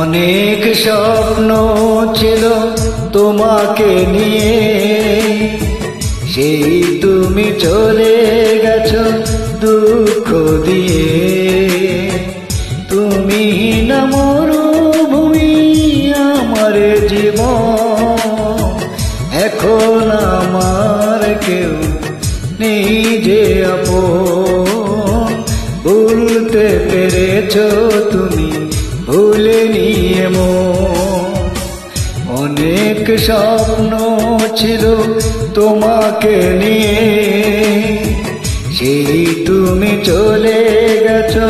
অনেক স্বপ্ন ছিল তোমাকে নিয়ে, সেই তুমি চলে গেছো দুঃখ দিয়ে। তুমি না মরুভূমি আমার জীবন, এখন আমার কেউ নেই যে আপন। ভুলতে পেরেছো তুমি, ভুলে নিয়ে মন। অনেক স্বপ্ন ছিল তোমাকে নিয়ে, সেই তুমি চলে গেছো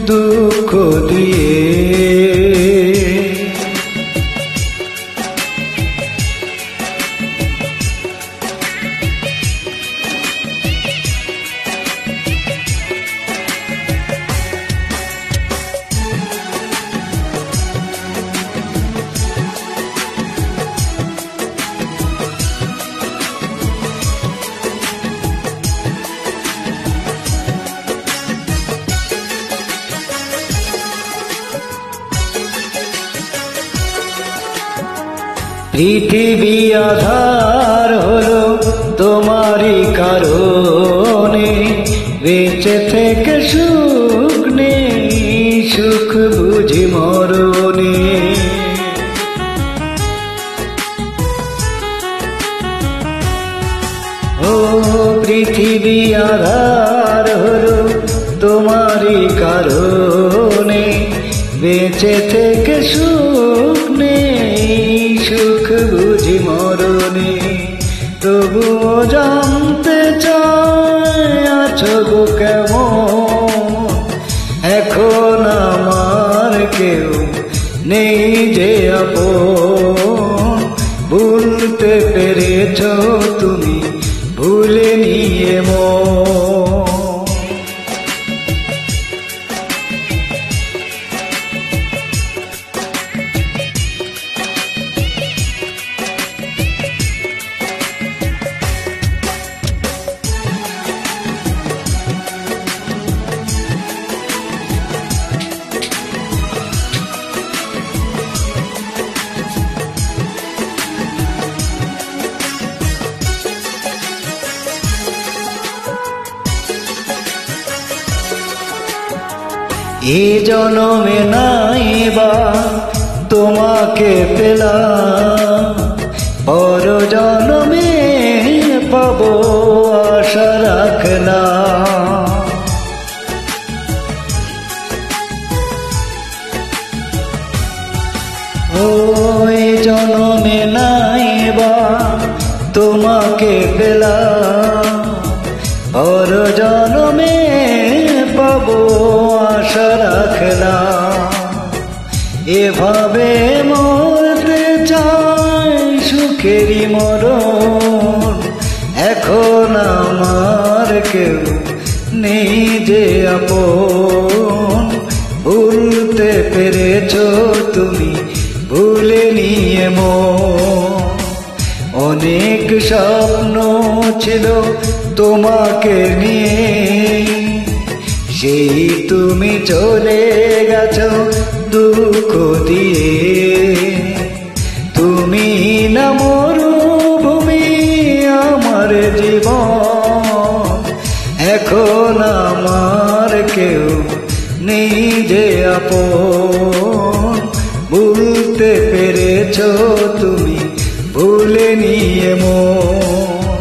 দুঃখ দিয়ে। পৃথিবী আধার হলো তোমারই কারণে, বেঁচে থেকে সুখ নেই, সুখ বুঝি মরণে। ও পৃথিবী আধার হলো তোমারই কারণে, বেঁচে থেকে সুখ নেই, সুখ বুঝি মরণে। তবুও জানতে চাই আছো গো কেমন, এখন আমার কেউ নেই যে আপন। ভুলতে পেরেছো তুমি, ভুলে নিয়ে মন। এ জনমে নাইবা তোমাকে পেলাম, পর জনমে পাবো আশা রাখলাম। ও এ জনমে নাইবা তোমাকে পেলাম, পর জনমে পাবো আশা রাখলাম। এভাবে মরতে চাই সুখেরই মরণ, এখন আমার কেউ নেই যে আপন। ভুলতে পেরেছো তুমি, ভুলে নিয়ে মন। অনেক স্বপ্ন ছিল তোমাকে নিয়ে, সেই তুমি চলে গেছো দুঃখ দিয়ে। তুমি না মরুভূমি আমার জীবন, এখন আমার কেউ নেই যে আপন। ভুলতে পেরেছো তুমি, ভুলে নিয়ে মন।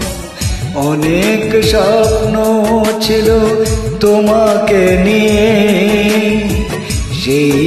অনেক স্বপ্ন ছিল তোমাকে নিয়ে, সেই